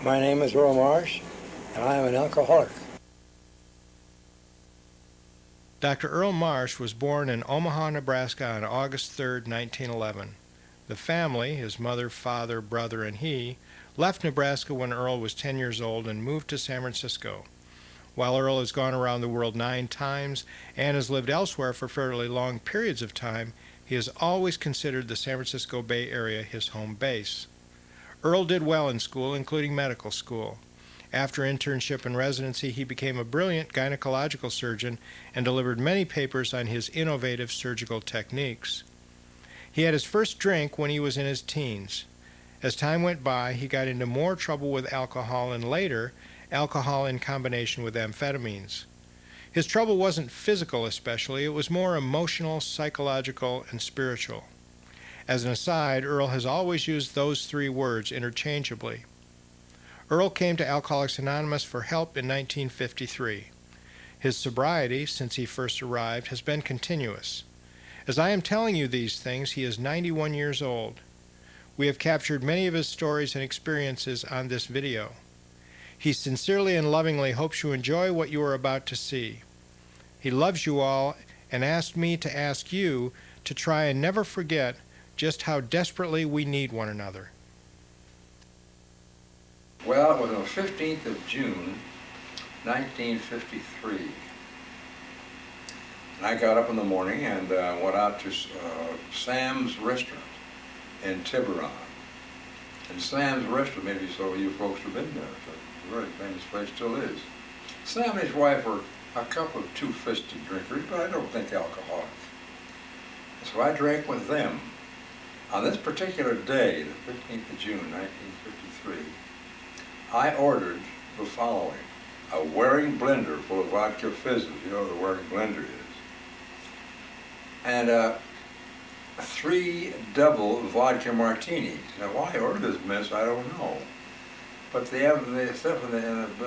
My name is Earle Marsh, and I am an alcoholic. Dr. Earle Marsh was born in Omaha, Nebraska on August 3, 1911. The family, his mother, father, brother, and he, left Nebraska when Earle was 10 years old and moved to San Francisco. While Earle has gone around the world 9 times and has lived elsewhere for fairly long periods of time, he has always considered the San Francisco Bay Area his home base. Earle did well in school, including medical school. After internship and residency, he became a brilliant gynecological surgeon and delivered many papers on his innovative surgical techniques. He had his first drink when he was in his teens. As time went by, he got into more trouble with alcohol and later, alcohol in combination with amphetamines. His trouble wasn't physical especially, it was more emotional, psychological, and spiritual. As an aside, Earle has always used those 3 words interchangeably. Earle came to Alcoholics Anonymous for help in 1953. His sobriety, since he first arrived, has been continuous. As I am telling you these things, he is 91 years old. We have captured many of his stories and experiences on this video. He sincerely and lovingly hopes you enjoy what you are about to see. He loves you all and asked me to ask you to try and never forget just how desperately we need one another. Well, it was on the 15th of June, 1953. And I got up in the morning and went out to Sam's Restaurant in Tiburon. And Sam's Restaurant, maybe some of you folks have been there, it's a very famous place, still is. Sam and his wife were a couple of two-fisted drinkers, but I don't think alcoholics. So I drank with them. On this particular day, the 15th of June, 1953, I ordered the following: a Waring blender full of vodka fizzes, you know what a Waring blender is, and 3 double vodka martinis. Now why I ordered this mess, I don't know. But the stuff in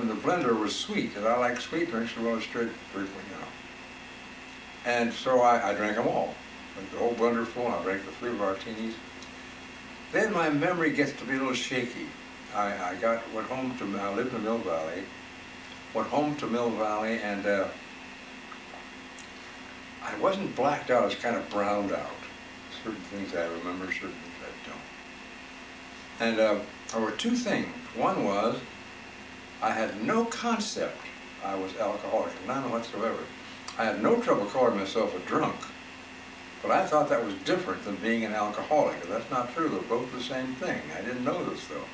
the blender was sweet, and I like sweet drinks, so I was straight frequently, you know. And so I drank them all. Drank the whole blender full, I drank the 3 martinis. Then my memory gets to be a little shaky. I went home to, I lived in Mill Valley, went home to Mill Valley, and I wasn't blacked out, I was kind of browned out. Certain things I remember, certain things I don't. And there were 2 things. One was, I had no concept I was alcoholic, none whatsoever. I had no trouble calling myself a drunk, but I thought that was different than being an alcoholic, and that's not true. They're both the same thing. I didn't know this, though.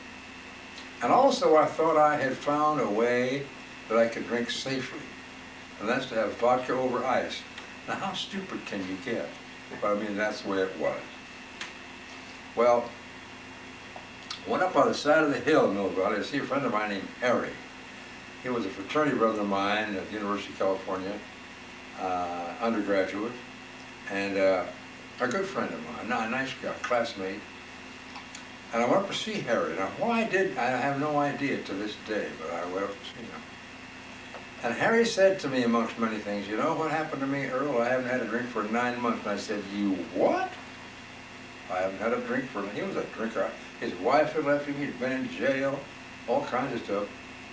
And also I thought I had found a way that I could drink safely, and that's to have vodka over ice. Now how stupid can you get? But I mean, that's the way it was. Well, went up on the side of the hill in Mill Valley to see a friend of mine named Harry. He was a fraternity brother of mine at the University of California, undergraduate, and a good friend of mine, a nice guy, classmate. And I went up to see Harry. Now, why I have no idea to this day, but I went up to see him. And Harry said to me, amongst many things, you know what happened to me, Earle? I haven't had a drink for 9 months. And I said, you what? I haven't had a drink for, he was a drinker. His wife had left him, he'd been in jail, all kinds of stuff,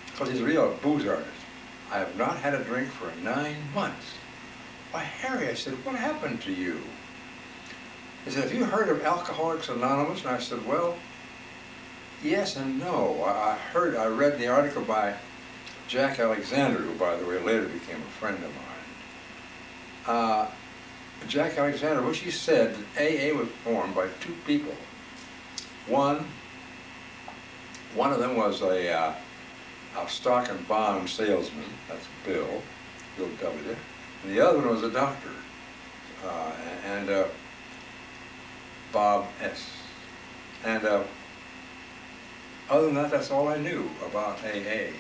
because he's a real booze artist. I have not had a drink for 9 months. Why, Harry, I said, what happened to you? He said, have you heard of Alcoholics Anonymous? And I said, well, yes and no. I read the article by Jack Alexander, who, by the way, later became a friend of mine. Jack Alexander, which he said that AA was formed by 2 people. One of them was a stock and bond salesman, that's Bill W. And the other one was a doctor, and Bob S. And other than that, that's all I knew about AA.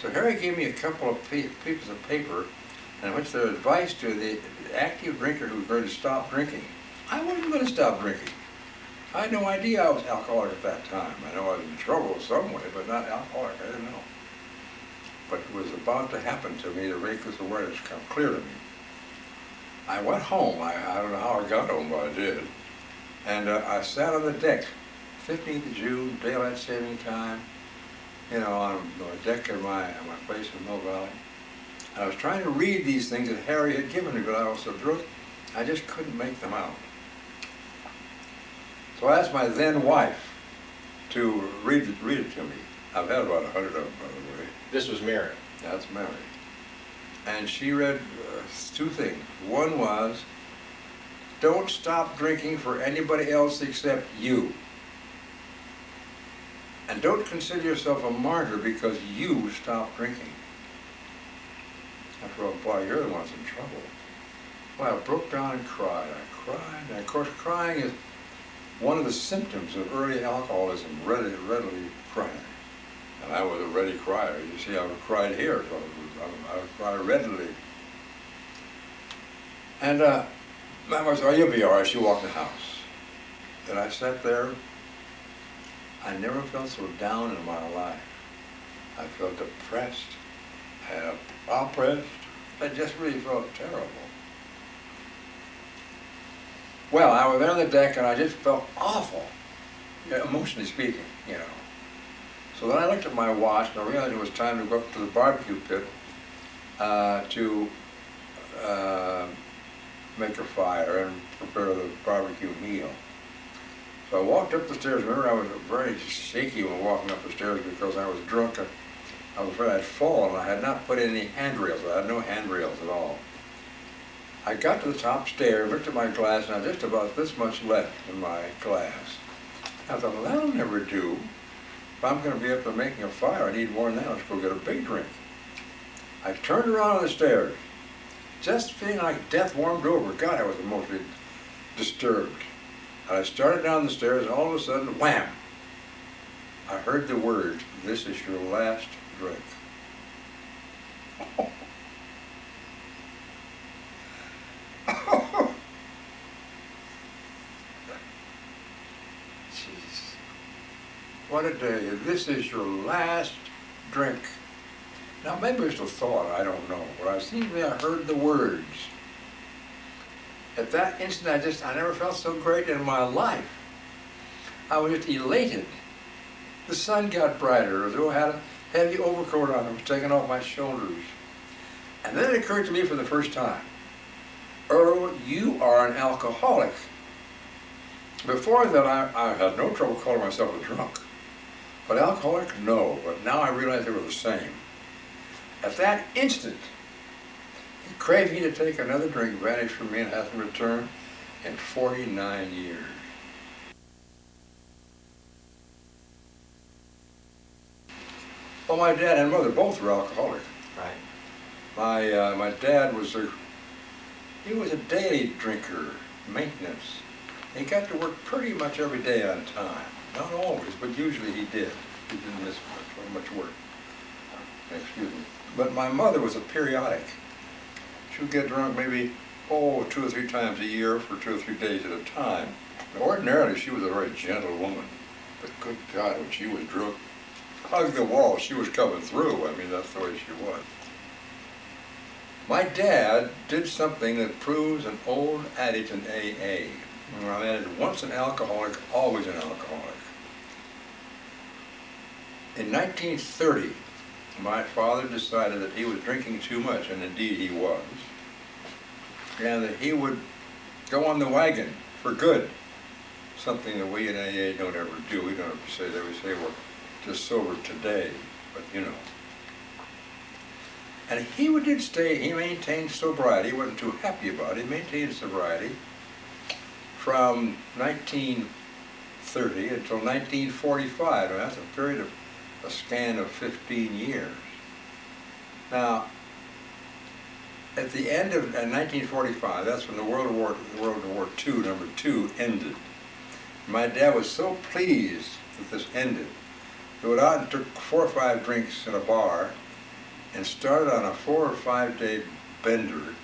So Harry gave me a couple of pieces of paper in which their advice to the active drinker who was going to stop drinking. I wasn't going to stop drinking. I had no idea I was alcoholic at that time. I know I was in trouble some way, but not alcoholic. I didn't know. But it was about to happen to me. The reckless awareness come clear to me. I went home. I don't know how I got home, but I did. And I sat on the deck, 15th of June, daylight saving time, on the deck of my place in Mill Valley. And I was trying to read these things that Harry had given me, but I was so drunk, I just couldn't make them out. So I asked my then wife to read it to me. I've had about 100 of them, by the way. This was Mary. That's Mary. And she read two things. One was, don't stop drinking for anybody else except you. And don't consider yourself a martyr because you stopped drinking. After all, boy, you're the one that's in trouble. Well, I broke down and cried. I cried. And of course, crying is one of the symptoms of early alcoholism, readily crying. And I was a ready crier. You see, I cried here, so I would cry readily. And my mother said, oh, you'll be all right. She walked in the house. And I sat there. I never felt so down in my life. I felt depressed, oppressed. I just really felt terrible. Well, I was there on the deck and I just felt awful, emotionally speaking, So then I looked at my watch and I realized it was time to go up to the barbecue pit to make a fire and prepare the barbecue meal. So I walked up the stairs. Remember, I was very shaky when walking up the stairs because I was drunk and I was afraid I'd fall, and I had not put in any handrails. I had no handrails at all. I got to the top stair, looked at my glass, and I had just about this much left in my glass. I thought, well, that'll never do. If I'm going to be up there making a fire, I need more than that. Let's go get a big drink. I turned around on the stairs, just feeling like death warmed over. God, I was emotionally disturbed. And I started down the stairs, and all of a sudden, wham! I heard the words, "This is your last drink." Jeez. What a day. This is your last drink. Now, maybe it's a thought, I don't know. But I heard the words. At that instant, I never felt so great in my life. I was just elated. The sun got brighter, as though I had a heavy overcoat on. It was taken off my shoulders. And then it occurred to me for the first time, Earle, you are an alcoholic. Before that, I had no trouble calling myself a drunk. But alcoholic, no. But now I realize they were the same. At that instant, the craving to take another drink vanished from me and hasn't returned in 49 years. Well, my dad and mother both were alcoholic. Right. My dad was a daily drinker, maintenance. He got to work pretty much every day on time. Not always, but usually he did. He didn't miss much work. Excuse me. But my mother was a periodic. She would get drunk maybe, 2 or 3 times a year for 2 or 3 days at a time. And ordinarily, she was a very gentle woman. But good God, when she was drunk, hug the wall, she was coming through. I mean, that's the way she was. My dad did something that proves an old adage in AA. That is, once an alcoholic, always an alcoholic. In 1930, my father decided that he was drinking too much, and indeed he was, and that he would go on the wagon for good, something that we in AA don't ever do. We don't ever say that. We say we're just sober today, but And he he maintained sobriety. He wasn't too happy about it. He maintained sobriety from 1930 until 1945. And that's a period of a span of 15 years. Now, at the end of 1945, that's when the World War II, number 2, ended. My dad was so pleased that this ended. He went out and took 4 or 5 drinks in a bar and started on a 4 or 5 day bender.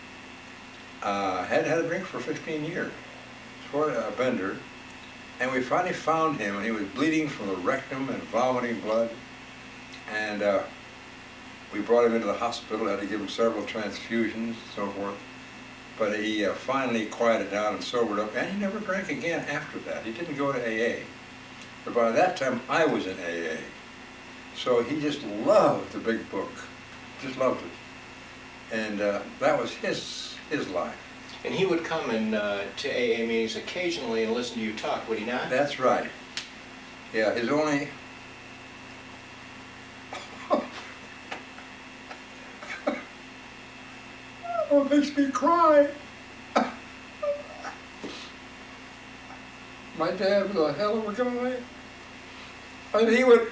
Hadn't had a drink for 15 years. For a bender. And we finally found him, and he was bleeding from the rectum and vomiting blood. And we brought him into the hospital, had to give him several transfusions and so forth. But he finally quieted down and sobered up, and he never drank again after that. He didn't go to AA. But by that time, I was in AA. So he just loved the big book, just loved it. And that was his life. And he would come and to AA meetings occasionally and listen to you talk, would he not? That's right. Yeah, his only... Oh, it makes me cry. My dad was a hell of a guy. And he would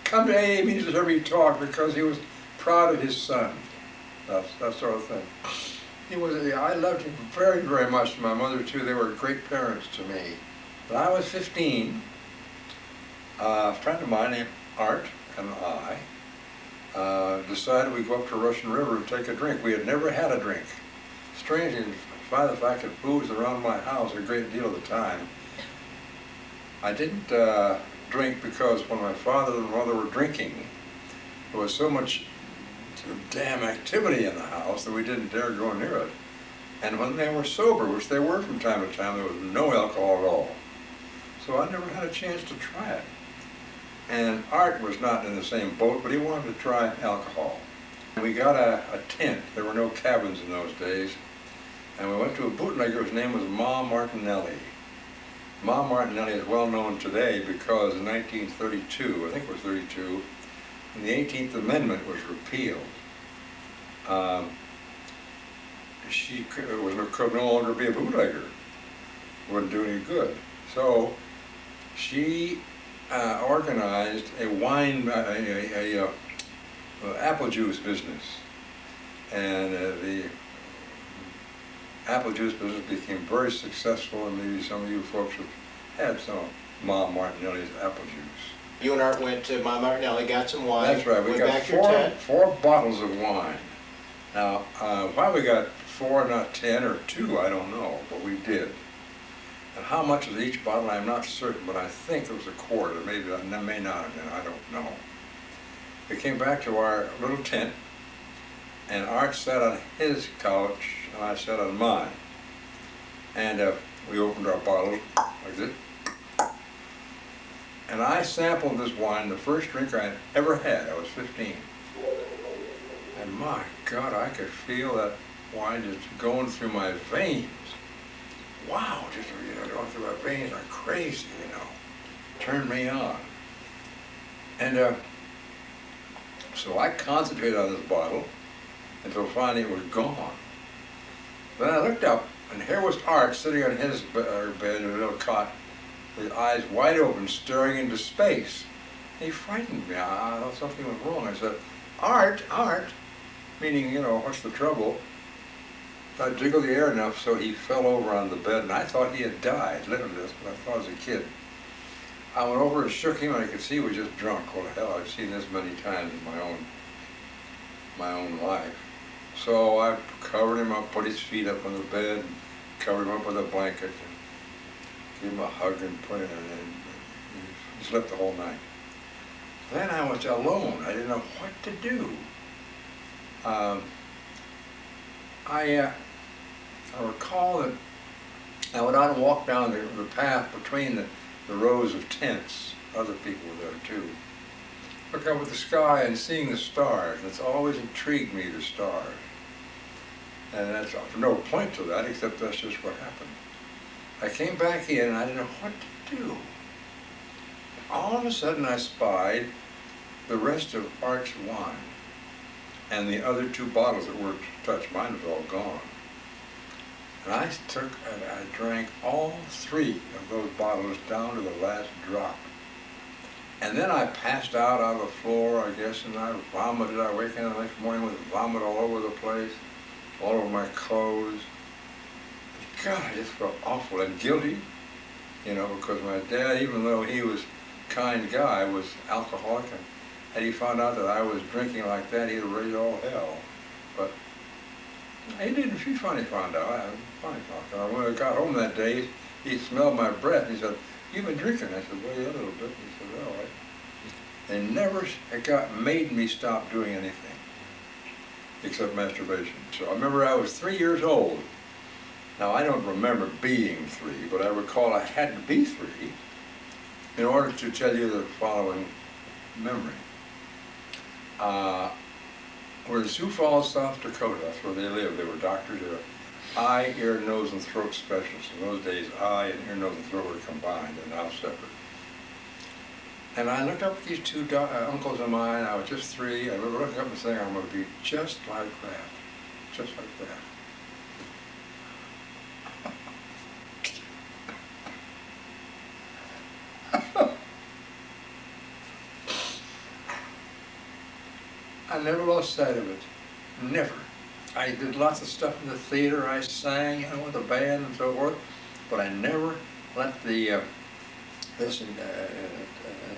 come to AA meetings whenever he talked because he was proud of his son. That sort of thing. I loved him very, very much. My mother too. They were great parents to me. When I was 15, a friend of mine named Art and I decided we'd go up to Russian River and take a drink. We had never had a drink. Strangely, despite the fact that booze was around my house a great deal of the time, I didn't drink because when my father and mother were drinking, there was so much damn activity in the house that we didn't dare go near it. And when they were sober, which they were from time to time, there was no alcohol at all. So I never had a chance to try it. And Art was not in the same boat, but he wanted to try alcohol. And we got a tent. There were no cabins in those days. And we went to a bootlegger whose name was Ma Martinelli. Ma Martinelli is well known today because in 1932, I think it was 32, when the 18th Amendment was repealed, she could no longer be a bootlegger. Wouldn't do any good. So she organized a wine, apple juice business, and the apple juice business became very successful, and maybe some of you folks have had some of Ma Martinelli's apple juice. You and Art went to Ma Martinelli, got some wine. That's right. We went got back to your tent. four bottles of wine. Now, why we got 4, not 10 or 2, I don't know, but we did. And how much was each bottle, I'm not certain, but I think it was a quart, or maybe that may not have been, I don't know. We came back to our little tent, and Art sat on his couch, and I sat on mine. And we opened our bottles like this. And I sampled this wine, the first drink I had ever had. I was 15. And my God, I could feel that wine just going through my veins. Wow, just going through my veins like crazy, Turned me on. And so I concentrated on this bottle until finally it was gone. Then I looked up, and here was Art sitting on his bed in a little cot, with eyes wide open, staring into space. He frightened me. I thought something was wrong. I said, Art, meaning, what's the trouble? I jiggled the air enough so he fell over on the bed, and I thought he had died, literally, that's what I thought as a kid. I went over and shook him, and I could see he was just drunk. Well, hell, I've seen this many times in my own life. So I covered him up, put his feet up on the bed, and covered him up with a blanket, and gave him a hug and put him in, and he slept the whole night. Then I was alone. I didn't know what to do. I recall that I went out and walked down the path between the rows of tents. Other people were there too. Look up at the sky and seeing the stars. It's always intrigued me, the stars. And that's no point to that, except that's just what happened. I came back in and I didn't know what to do. All of a sudden I spied the rest of Art's wine and the other 2 bottles that were touched. Mine was all gone. And I drank all 3 of those bottles down to the last drop. And then I passed out on the floor, I guess, and I vomited. I wake up the next morning with vomit all over the place, all over my clothes. God, I just felt awful and guilty, because my dad, even though he was a kind guy, was alcoholic, and had he found out that I was drinking like that, he'd have raised all hell. But he didn't. He finally found out. When I got home that day, he smelled my breath. He said, "You've been drinking?" I said, "Well, yeah, a little bit." He said, "Well, they never made me stop doing anything except masturbation." So I remember I was 3 years old. Now, I don't remember being 3, but I recall I had to be 3 in order to tell you the following memory. We're in Sioux Falls, South Dakota. That's where they live. They were doctors. They were eye, ear, nose, and throat specialists. In those days, eye and ear, nose, and throat were combined and now separate. And I looked up at these two uncles of mine. I was just 3. I remember looking up and saying, I'm going to be just like that. Just like that. I never lost sight of it. Never. I did lots of stuff in the theater. I sang, with the band and so forth. But I never let this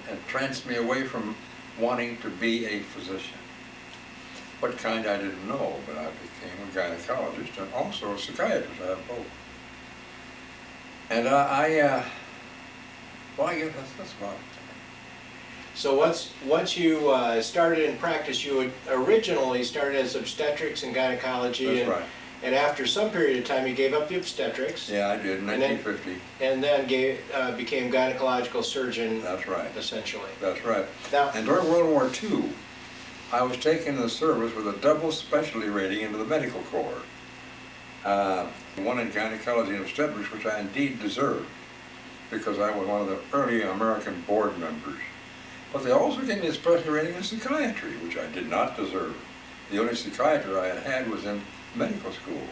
entrance me away from wanting to be a physician. What kind I didn't know, but I became a gynecologist and also a psychiatrist. I have both. And well, I guess that's about it. So once you started in practice, you had originally started as obstetrics and gynecology. That's right. And after some period of time, you gave up the obstetrics. Yeah, I did in 1950. And then became gynecological surgeon. That's right. Essentially. That's right. Now, and during World War II, I was taken into the service with a double specialty rating into the medical corps. One in gynecology and obstetrics, which I indeed deserved, because I was one of the early American board members. But they also gave me a specialty rating in psychiatry, which I did not deserve. The only psychiatrist I had was in medical school.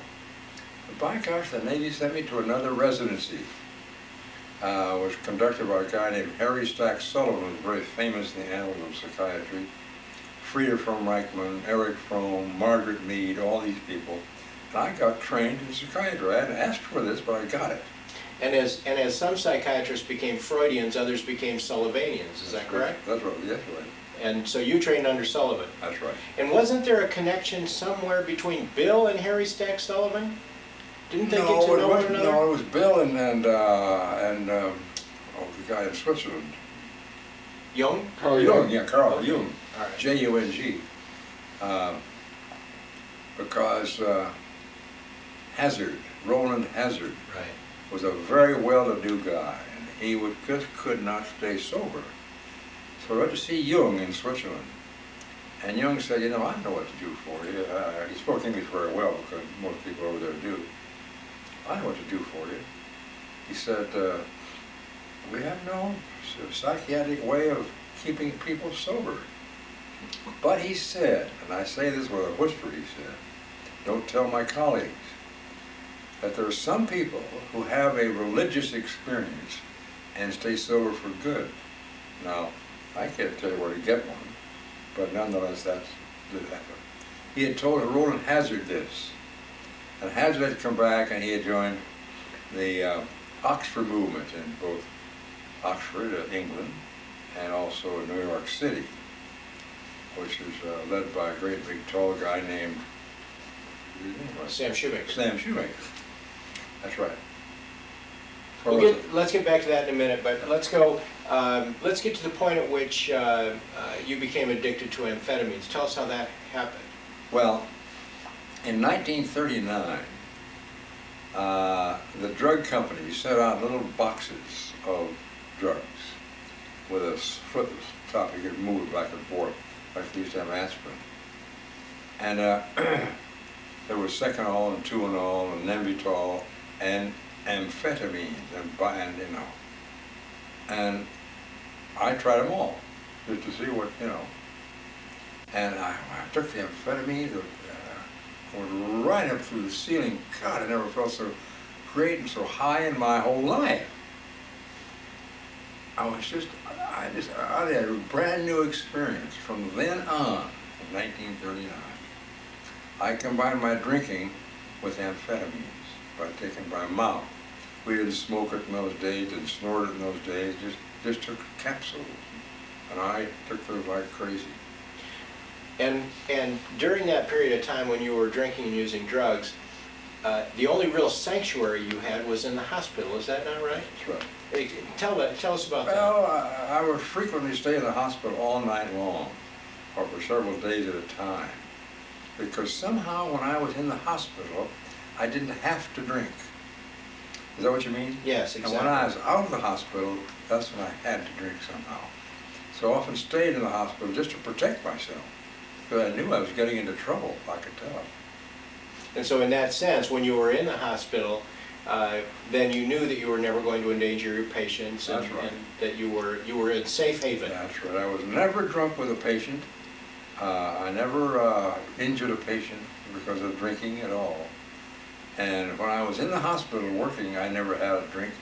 But by gosh, the Navy sent me to another residency. It was conducted by a guy named Harry Stack Sullivan, who was very famous in the annals of psychiatry. Frieda from Reichman, Eric Fromm, Margaret Mead, all these people. And I got trained in psychiatry. I hadn't asked for this, but I got it. And as some psychiatrists became Freudians, others became Sullivanians. Is that correct? That's right. That's right. And so you trained under Sullivan. That's right. And wasn't there a connection somewhere between Bill and Harry Stack Sullivan? Didn't they get to know one another? No, it was Bill and the guy in Switzerland. Jung? Carl Jung. Yeah, Carl Jung. All right. J-U-N-G. Because Roland Hazard, Right. was a very well-to-do guy, and he just could not stay sober. So I went to see Jung in Switzerland, and Jung said, I know what to do for you. He spoke English very well, because most people over there do. I know what to do for you. He said, we have no psychiatric way of keeping people sober. But he said, and I say this with a whisper, he said, don't tell my colleagues, that there are some people who have a religious experience and stay sober for good. Now, I can't tell you where to get one, but nonetheless, that did happen. He had told Roland Hazard this, and Hazard had come back and he had joined the Oxford movement in both Oxford, England, and also New York City, which was led by a great big tall guy named Sam Shoemaker. Sam Shoemaker. That's right. Let's get back to that in a minute, but let's get to the point at which you became addicted to amphetamines. Tell us how that happened. Well, in 1939, the drug companies sent out little boxes of drugs with a foot at the top. You could move it back and forth, like they used to have aspirin. And there was Seconal and Tuinol and Nembutal and amphetamines and I tried them all just to see what, And I took the amphetamines, went right up through the ceiling. God, I never felt so great and so high in my whole life. I had a brand new experience from then on, in 1939. I combined my drinking with amphetamines by taking by mouth. We didn't smoke it in those days, didn't snort it in those days, just took capsules. And I took those like crazy. And during that period of time when you were drinking and using drugs, the only real sanctuary you had was in the hospital. Is that not right? That's right. Hey, tell us about that. Well, I would frequently stay in the hospital all night long, or for several days at a time, because somehow when I was in the hospital, I didn't have to drink. Is that what you mean? Yes, exactly. And when I was out of the hospital, that's when I had to drink somehow. So I often stayed in the hospital just to protect myself. because I knew I was getting into trouble, I could tell. And so in that sense, when you were in the hospital, then you knew that you were never going to endanger your patients, and, That's right. and that you were in safe haven. That's right. I was never drunk with a patient. I never injured a patient because of drinking at all. And when I was in the hospital working, I never had a drink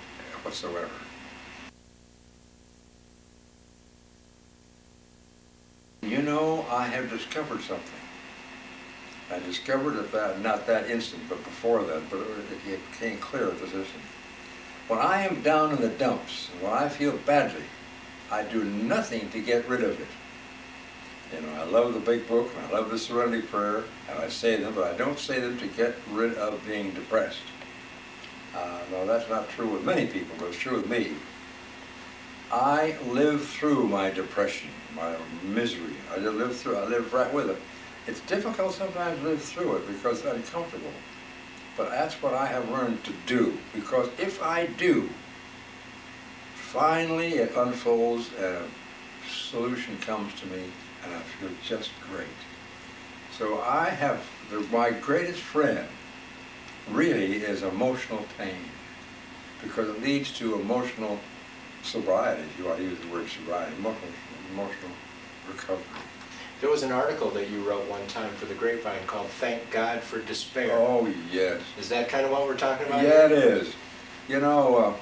whatsoever. You know, I have discovered something. I discovered at that, not that instant, but before that, but it became clear at this instant. When I am down in the dumps, when I feel badly, I do nothing to get rid of it. You know, I love the big book, and I love the Serenity Prayer, and I say them, but I don't say them to get rid of being depressed. No, that's not true with many people, but it's true with me. I live through my depression, my misery. I live right with it. It's difficult sometimes to live through it because it's uncomfortable. But that's what I have learned to do, because if I do, finally it unfolds and a solution comes to me and I feel just great. So my greatest friend really is emotional pain, because it leads to emotional sobriety, if you want to use the word sobriety, emotional recovery. There was an article that you wrote one time for the Grapevine called "Thank God for Despair." Oh, yes. Is that kind of what we're talking about? Yeah, it is. You know,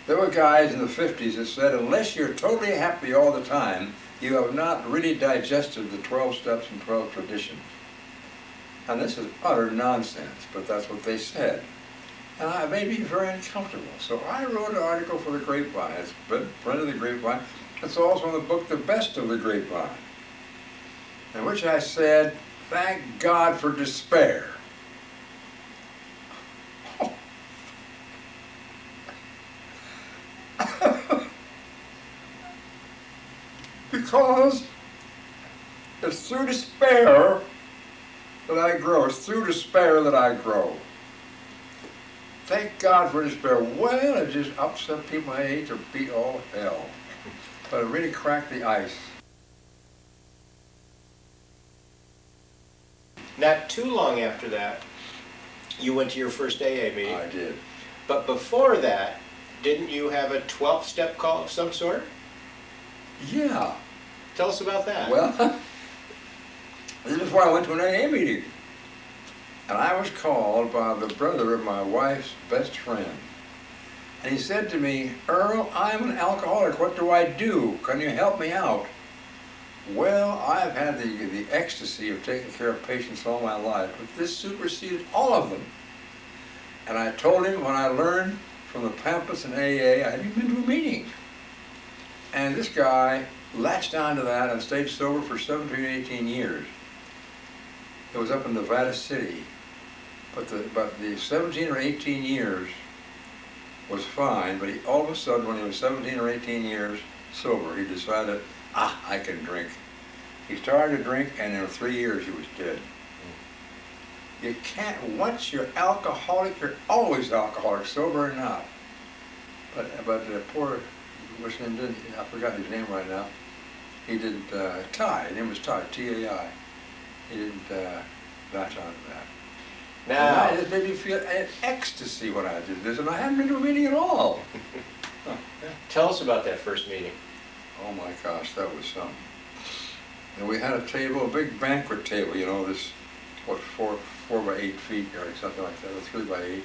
there were guys in the 50s that said, unless you're totally happy all the time, you have not really digested the 12 steps and 12 traditions. And this is utter nonsense, but that's what they said. And it made me very uncomfortable. So I wrote an article for the Grapevine. It's been print of the Grapevine. It's also in the book, The Best of the Grapevine, in which I said, thank God for despair. Because it's through despair that I grow. It's through despair that I grow. Thank God for despair. Well, it just upset people. I hate to beat all hell. But it really cracked the ice. Not too long after that, you went to your first AA meeting. I did. But before that, didn't you have a 12-step call of some sort? Yeah. Tell us about that. Well, this is before I went to an AA meeting. And I was called by the brother of my wife's best friend. And he said to me, Earle, I'm an alcoholic. What do I do? Can you help me out? Well, I've had the ecstasy of taking care of patients all my life, but this superseded all of them. And I told him when I learned from the pamphlets in AA, I hadn't even been to a meeting. And this guy latched onto that and stayed sober for 17, 18 years. It was up in Nevada City. But the 17 or 18 years was fine, but all of a sudden, when he was 17 or 18 years sober, he decided, I can drink. He started to drink, and in 3 years he was dead. You can't, once you're alcoholic, you're always alcoholic, sober or not. But the poor, what's his name, I forgot his name right now. He didn't, Ty, his name was Ty, T-A-I. He didn't latch on to that. Now, It made me feel an ecstasy when I did this, and I hadn't been to a meeting at all. tell us about that first meeting. Oh my gosh, that was something. And we had a table, a big banquet table, you know, this, what, 4 by 8 feet or something like that, or 3 by 8.